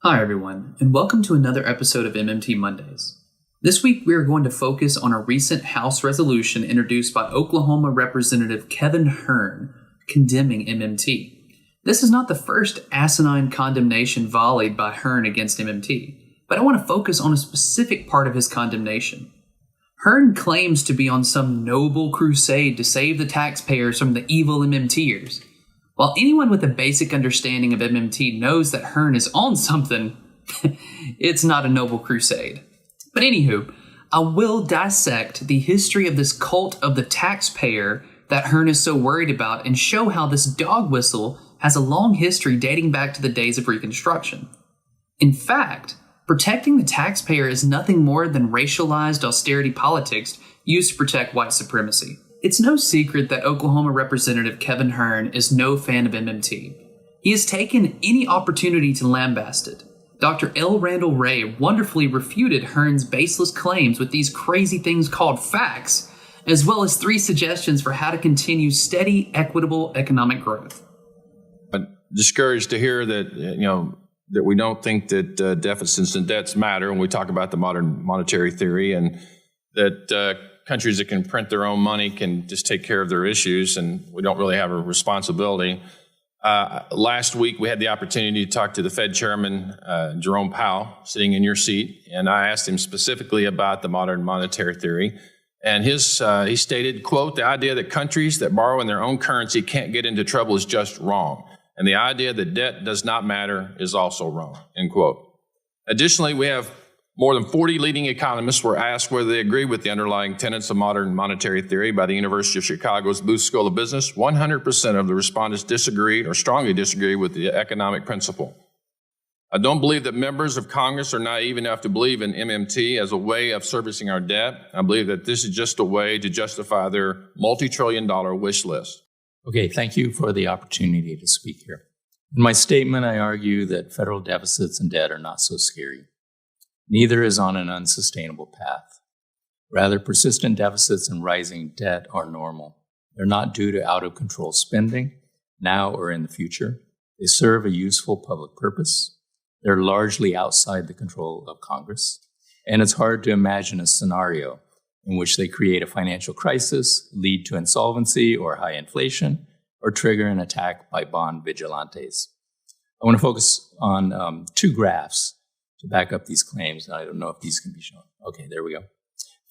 Hi everyone, and welcome to another episode of MMT Mondays. This week we are going to focus on a recent House resolution introduced by Oklahoma Representative Kevin Hern, condemning MMT. This is not the first asinine condemnation volleyed by Hern against MMT, but I want to focus on a specific part of his condemnation. Hern claims to be on some noble crusade to save the taxpayers from the evil MMTers. While anyone with a basic understanding of MMT knows that Hern is on something, it's not a noble crusade. But anywho, I will dissect the history of this cult of the taxpayer that Hern is so worried about and show how this dog whistle has a long history dating back to the days of Reconstruction. In fact, protecting the taxpayer is nothing more than racialized austerity politics used to protect white supremacy. It's no secret that Oklahoma Representative Kevin Hern is no fan of MMT. He has taken any opportunity to lambaste it. Dr. L. Randall Wray wonderfully refuted Hern's baseless claims with these crazy things called facts, as well as 3 suggestions for how to continue steady, equitable economic growth. I'm discouraged to hear that, that we don't think that deficits and debts matter when we talk about the modern monetary theory, and that countries that can print their own money can just take care of their issues, and we don't really have a responsibility. Last week, we had the opportunity to talk to the Fed chairman, Jerome Powell, sitting in your seat, and I asked him specifically about the modern monetary theory. And he stated, quote, "The idea that countries that borrow in their own currency can't get into trouble is just wrong. And the idea that debt does not matter is also wrong," end quote. Additionally, we have more than 40 leading economists were asked whether they agree with the underlying tenets of modern monetary theory by the University of Chicago's Booth School of Business. 100% of the respondents disagreed or strongly disagree with the economic principle. I don't believe that members of Congress are naive enough to believe in MMT as a way of servicing our debt. I believe that this is just a way to justify their multi-trillion-dollar wish list. Okay, thank you for the opportunity to speak here. In my statement, I argue that federal deficits and debt are not so scary. Neither is on an unsustainable path. Rather, persistent deficits and rising debt are normal. They're not due to out-of-control spending, now or in the future. They serve a useful public purpose. They're largely outside the control of Congress. And it's hard to imagine a scenario in which they create a financial crisis, lead to insolvency or high inflation, or trigger an attack by bond vigilantes. I want to focus on 2 graphs to back up these claims. I don't know if these can be shown. Okay, there we go.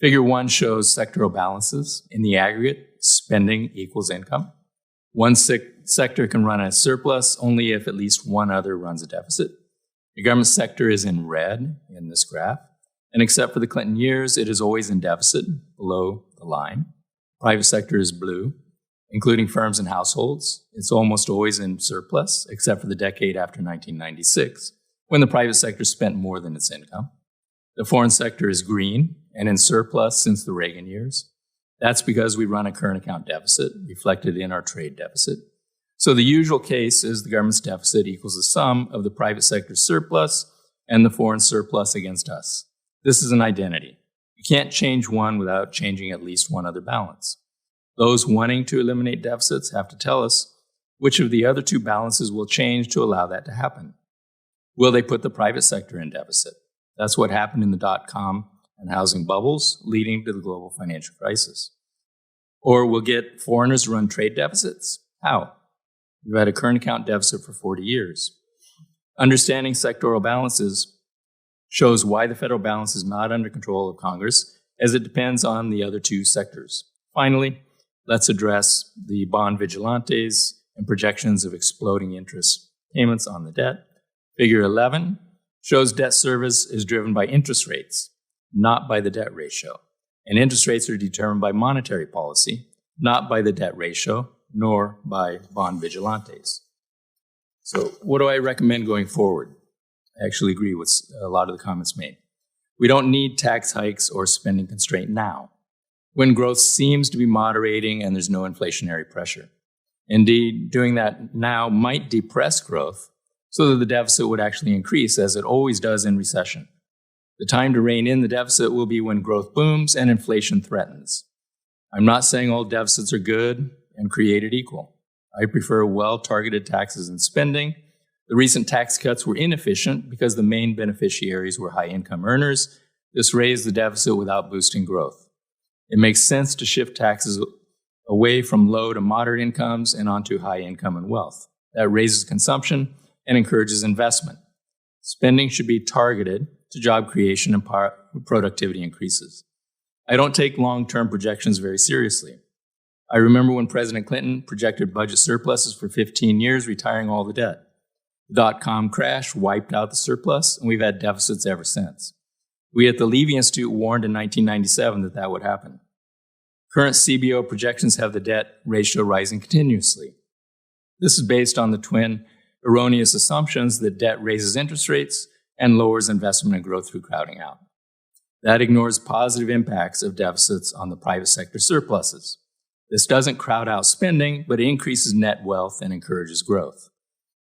Figure 1 shows sectoral balances. In the aggregate, spending equals income. One sector can run a surplus only if at least one other runs a deficit. The government sector is in red in this graph, and except for the Clinton years, it is always in deficit below the line. Private sector is blue, including firms and households. It's almost always in surplus, except for the decade after 1996. When the private sector spent more than its income. The foreign sector is green and in surplus since the Reagan years. That's because we run a current account deficit reflected in our trade deficit. So the usual case is the government's deficit equals the sum of the private sector's surplus and the foreign surplus against us. This is an identity. You can't change one without changing at least one other balance. Those wanting to eliminate deficits have to tell us which of the other 2 balances will change to allow that to happen. Will they put the private sector in deficit? That's what happened in the dot-com and housing bubbles, leading to the global financial crisis. Or we'll get foreigners to run trade deficits? How? We've had a current account deficit for 40 years. Understanding sectoral balances shows why the federal balance is not under control of Congress, as it depends on the other 2 sectors. Finally, let's address the bond vigilantes and projections of exploding interest payments on the debt. Figure 11 shows debt service is driven by interest rates, not by the debt ratio. And interest rates are determined by monetary policy, not by the debt ratio, nor by bond vigilantes. So what do I recommend going forward? I actually agree with a lot of the comments made. We don't need tax hikes or spending constraint now, when growth seems to be moderating and there's no inflationary pressure. Indeed, doing that now might depress growth, so that the deficit would actually increase, as it always does in recession. The time to rein in the deficit will be when growth booms and inflation threatens. I'm not saying all deficits are good and created equal. I prefer well-targeted taxes and spending The recent tax cuts were inefficient because the main beneficiaries were high-income earners. This raised the deficit without boosting growth. It makes sense to shift taxes away from low to moderate incomes and onto high income and wealth. That raises consumption and encourages investment. Spending should be targeted to job creation and productivity increases. I don't take long-term projections very seriously. I remember when President Clinton projected budget surpluses for 15 years, retiring all the debt. The dot-com crash wiped out the surplus, and we've had deficits ever since. We at the Levy Institute warned in 1997 that would happen. Current CBO projections have the debt ratio rising continuously. This is based on the twin erroneous assumptions that debt raises interest rates and lowers investment and growth through crowding out. That ignores positive impacts of deficits on the private sector surpluses. This doesn't crowd out spending, but it increases net wealth and encourages growth.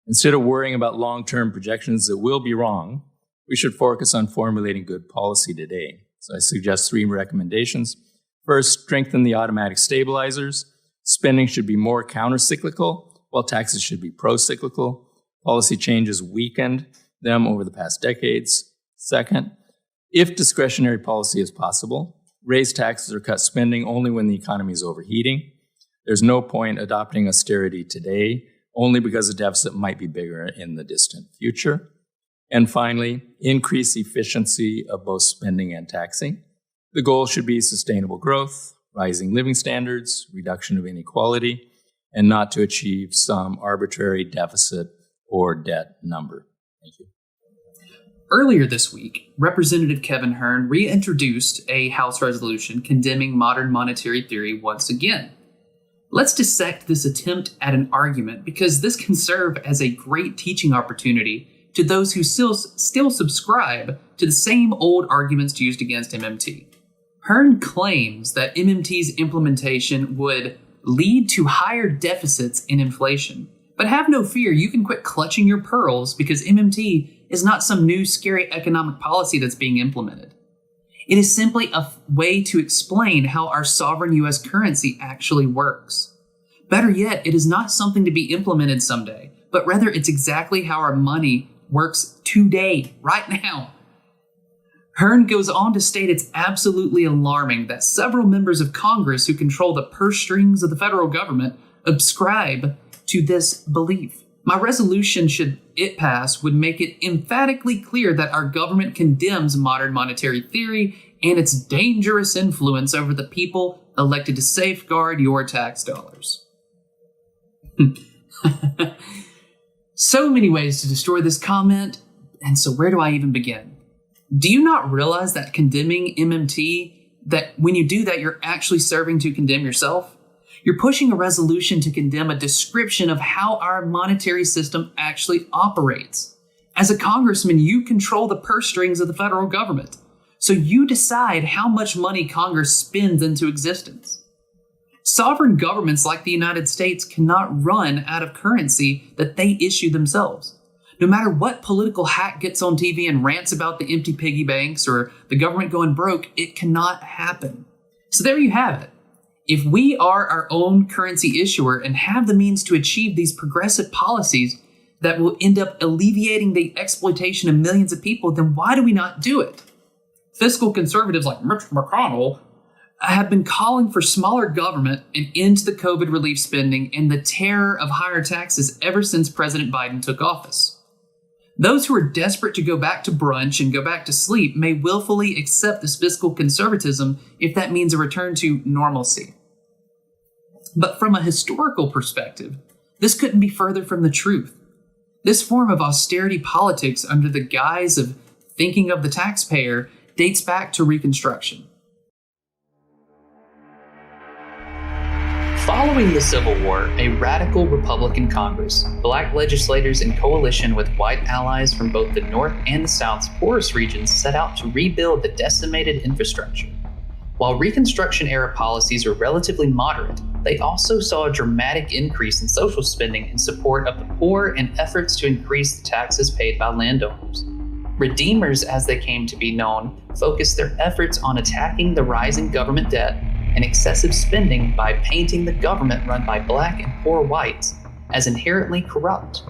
Instead of worrying about long-term projections that will be wrong, we should focus on formulating good policy today. So I suggest 3 recommendations. First, strengthen the automatic stabilizers. Spending should be more counter-cyclical, while taxes should be pro-cyclical. Policy changes weakened them over the past decades. Second, if discretionary policy is possible, raise taxes or cut spending only when the economy is overheating. There's no point adopting austerity today, only because the deficit might be bigger in the distant future. And finally, increase efficiency of both spending and taxing. The goal should be sustainable growth, rising living standards, reduction of inequality, and not to achieve some arbitrary deficit or debt number. Thank you. Earlier this week, Representative Kevin Hern reintroduced a House resolution condemning modern monetary theory once again. Let's dissect this attempt at an argument because this can serve as a great teaching opportunity to those who still subscribe to the same old arguments used against MMT. Hern claims that MMT's implementation would lead to higher deficits and inflation. But have no fear, you can quit clutching your pearls because MMT is not some new scary economic policy that's being implemented. It is simply a way to explain how our sovereign U.S. currency actually works. Better yet, it is not something to be implemented someday, but rather it's exactly how our money works today, right now. Hern goes on to state it's absolutely alarming that several members of Congress who control the purse strings of the federal government subscribe to this belief. My resolution, should it pass, would make it emphatically clear that our government condemns modern monetary theory and its dangerous influence over the people elected to safeguard your tax dollars. So many ways to destroy this comment, and so where do I even begin? Do you not realize that condemning MMT, that when you do that, you're actually serving to condemn yourself? You're pushing a resolution to condemn a description of how our monetary system actually operates. As a congressman, you control the purse strings of the federal government, so you decide how much money Congress spends into existence. Sovereign governments like the United States cannot run out of currency that they issue themselves. No matter what political hack gets on TV and rants about the empty piggy banks or the government going broke, it cannot happen. So there you have it. If we are our own currency issuer and have the means to achieve these progressive policies that will end up alleviating the exploitation of millions of people, then why do we not do it? Fiscal conservatives like Mitch McConnell have been calling for smaller government and end to the COVID relief spending and the terror of higher taxes ever since President Biden took office. Those who are desperate to go back to brunch and go back to sleep may willfully accept this fiscal conservatism if that means a return to normalcy. But from a historical perspective, this couldn't be further from the truth. This form of austerity politics under the guise of thinking of the taxpayer dates back to Reconstruction. Following the Civil War, a radical Republican Congress, black legislators in coalition with white allies from both the North and the South's poorest regions set out to rebuild the decimated infrastructure. While Reconstruction-era policies were relatively moderate, they also saw a dramatic increase in social spending in support of the poor and efforts to increase the taxes paid by landowners. Redeemers, as they came to be known, focused their efforts on attacking the rising government debt and excessive spending by painting the government run by black and poor whites as inherently corrupt.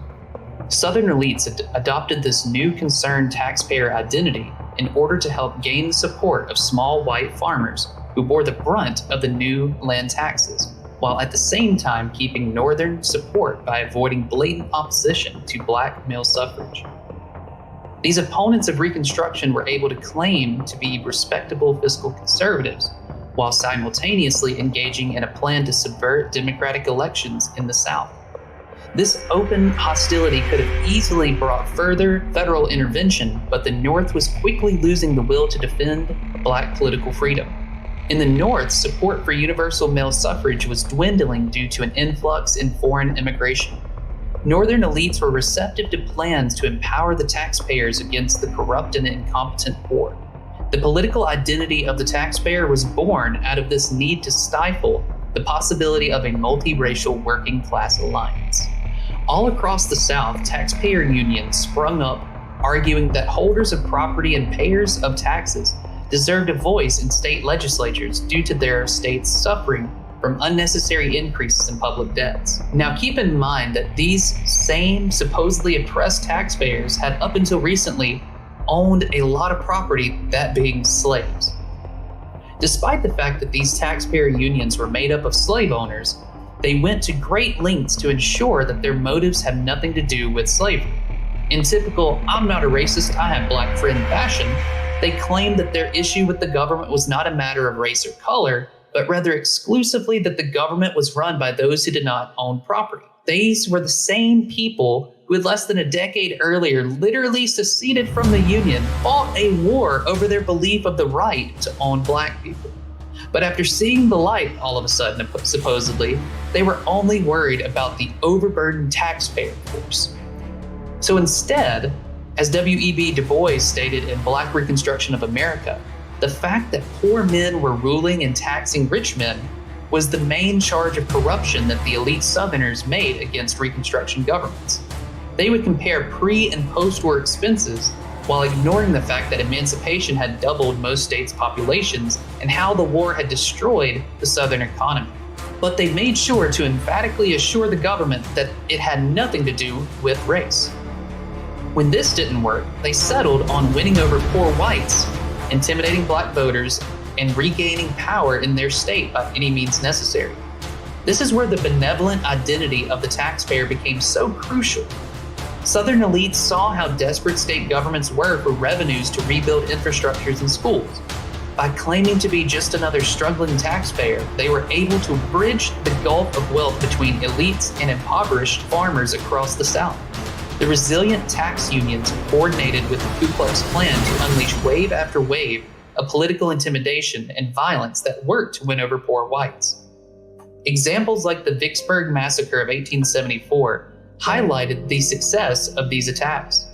Southern elites had adopted this new concerned taxpayer identity in order to help gain the support of small white farmers who bore the brunt of the new land taxes, while at the same time keeping Northern support by avoiding blatant opposition to black male suffrage. These opponents of Reconstruction were able to claim to be respectable fiscal conservatives, while simultaneously engaging in a plan to subvert democratic elections in the South. This open hostility could have easily brought further federal intervention, but the North was quickly losing the will to defend black political freedom. In the North, support for universal male suffrage was dwindling due to an influx in foreign immigration. Northern elites were receptive to plans to empower the taxpayers against the corrupt and incompetent poor. The political identity of the taxpayer was born out of this need to stifle the possibility of a multiracial working class alliance. All across the South, taxpayer unions sprung up, arguing that holders of property and payers of taxes deserved a voice in state legislatures due to their states suffering from unnecessary increases in public debts. Now keep in mind that these same supposedly oppressed taxpayers had up until recently owned a lot of property, that being slaves. Despite the fact that these taxpayer unions were made up of slave owners, they went to great lengths to ensure that their motives had nothing to do with slavery. In typical "I'm not a racist, I have black friend" fashion, they claimed that their issue with the government was not a matter of race or color, but rather exclusively that the government was run by those who did not own property. These were the same people who had less than a decade earlier literally seceded from the Union, fought a war over their belief of the right to own black people. But after seeing the light all of a sudden, supposedly, they were only worried about the overburdened taxpayer force. So instead, as W.E.B. Du Bois stated in Black Reconstruction of America, the fact that poor men were ruling and taxing rich men was the main charge of corruption that the elite Southerners made against Reconstruction governments. They would compare pre- and post-war expenses while ignoring the fact that emancipation had doubled most states' populations and how the war had destroyed the Southern economy. But they made sure to emphatically assure the government that it had nothing to do with race. When this didn't work, they settled on winning over poor whites, intimidating black voters, and regaining power in their state by any means necessary. This is where the benevolent identity of the taxpayer became so crucial. Southern elites saw how desperate state governments were for revenues to rebuild infrastructures and schools. By claiming to be just another struggling taxpayer, they were able to bridge the gulf of wealth between elites and impoverished farmers across the South. The resilient tax unions coordinated with the Ku Klux Klan to unleash wave after wave of political intimidation and violence that worked to win over poor whites. Examples like the Vicksburg Massacre of 1874 highlighted the success of these attacks.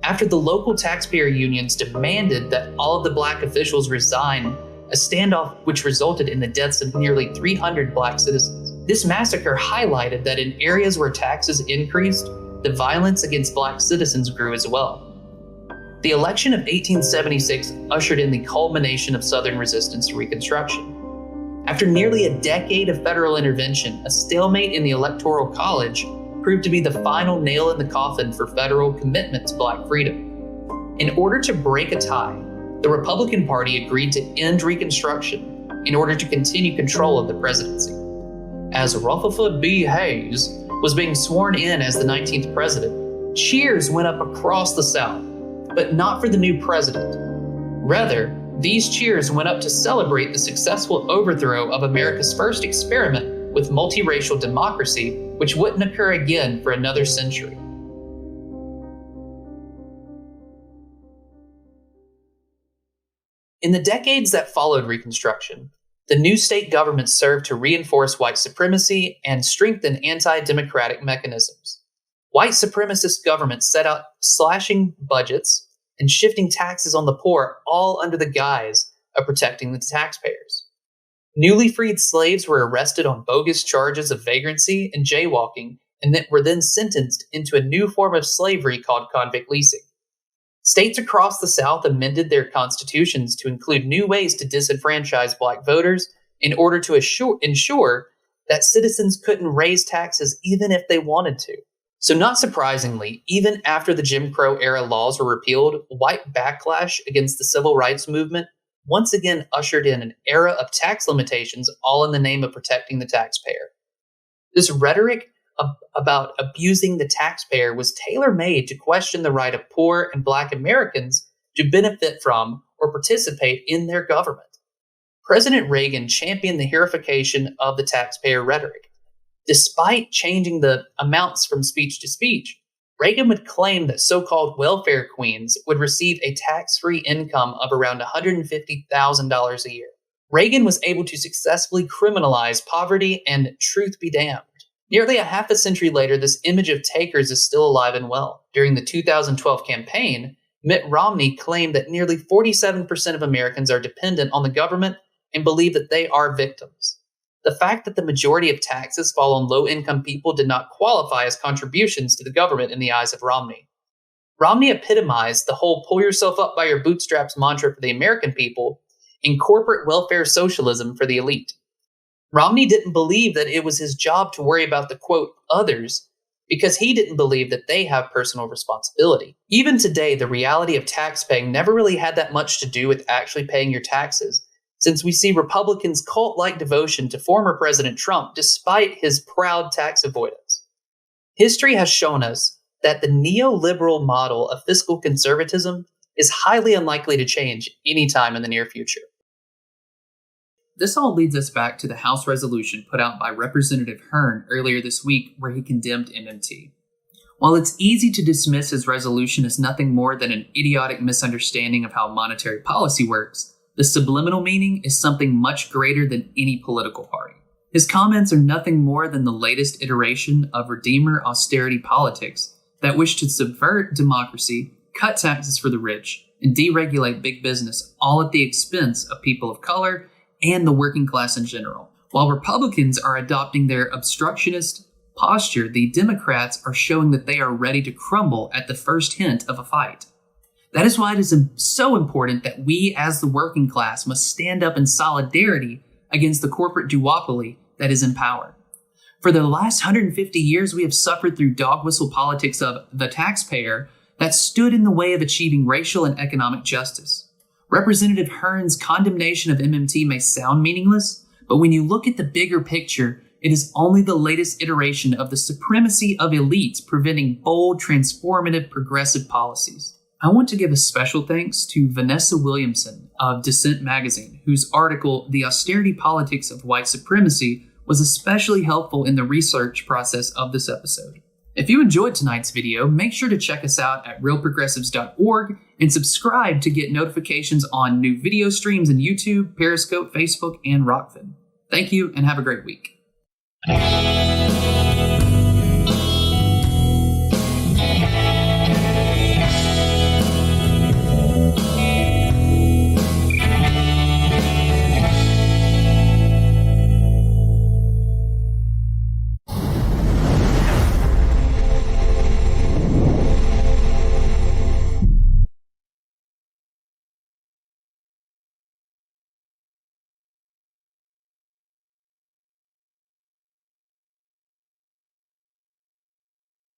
After the local taxpayer unions demanded that all of the black officials resign, a standoff which resulted in the deaths of nearly 300 black citizens. This massacre highlighted that in areas where taxes increased, the violence against black citizens grew as well. The election of 1876 ushered in the culmination of Southern resistance to Reconstruction. After nearly a decade of federal intervention, a stalemate in the Electoral College proved to be the final nail in the coffin for federal commitment to black freedom. In order to break a tie, the Republican Party agreed to end Reconstruction in order to continue control of the presidency. As Rutherford B. Hayes was being sworn in as the 19th president, cheers went up across the South, but not for the new president. Rather, these cheers went up to celebrate the successful overthrow of America's first experiment with multiracial democracy, which wouldn't occur again for another century. In the decades that followed Reconstruction, the new state government served to reinforce white supremacy and strengthen anti-democratic mechanisms. White supremacist governments set out slashing budgets and shifting taxes on the poor, all under the guise of protecting the taxpayers. Newly freed slaves were arrested on bogus charges of vagrancy and jaywalking, and were then sentenced into a new form of slavery called convict leasing. States across the South amended their constitutions to include new ways to disenfranchise black voters in order to ensure that citizens couldn't raise taxes even if they wanted to. So not surprisingly, even after the Jim Crow era laws were repealed, white backlash against the civil rights movement once again ushered in an era of tax limitations, all in the name of protecting the taxpayer. This rhetoric about abusing the taxpayer was tailor-made to question the right of poor and Black Americans to benefit from or participate in their government. President Reagan championed the heroification of the taxpayer rhetoric. Despite changing the amounts from speech to speech, Reagan would claim that so-called welfare queens would receive a tax-free income of around $150,000 a year. Reagan was able to successfully criminalize poverty, and truth be damned, nearly a half a century later, this image of takers is still alive and well. During the 2012 campaign, Mitt Romney claimed that nearly 47% of Americans are dependent on the government and believe that they are victims. The fact that the majority of taxes fall on low-income people did not qualify as contributions to the government in the eyes of Romney. Romney epitomized the whole pull yourself up by your bootstraps mantra for the American people in corporate welfare socialism for the elite. Romney didn't believe that it was his job to worry about the, quote, others, because he didn't believe that they have personal responsibility. Even today, the reality of tax paying never really had that much to do with actually paying your taxes, since we see Republicans' cult-like devotion to former President Trump despite his proud tax avoidance. History has shown us that the neoliberal model of fiscal conservatism is highly unlikely to change anytime in the near future. This all leads us back to the House resolution put out by Representative Hern earlier this week, where he condemned MMT. While it's easy to dismiss his resolution as nothing more than an idiotic misunderstanding of how monetary policy works, the subliminal meaning is something much greater than any political party. His comments are nothing more than the latest iteration of Redeemer austerity politics that wish to subvert democracy, cut taxes for the rich, and deregulate big business, all at the expense of people of color and the working class in general. While Republicans are adopting their obstructionist posture, the Democrats are showing that they are ready to crumble at the first hint of a fight. That is why it is so important that we as the working class must stand up in solidarity against the corporate duopoly that is in power. For the last 150 years, we have suffered through dog whistle politics of the taxpayer that stood in the way of achieving racial and economic justice. Representative Hern's condemnation of MMT may sound meaningless, but when you look at the bigger picture, it is only the latest iteration of the supremacy of elites preventing bold, transformative, progressive policies. I want to give a special thanks to Vanessa Williamson of Dissent magazine, whose article, The Austerity Politics of White Supremacy, was especially helpful in the research process of this episode. If you enjoyed tonight's video, make sure to check us out at realprogressives.org and subscribe to get notifications on new video streams in YouTube, Periscope, Facebook, and Rockfin. Thank you and have a great week.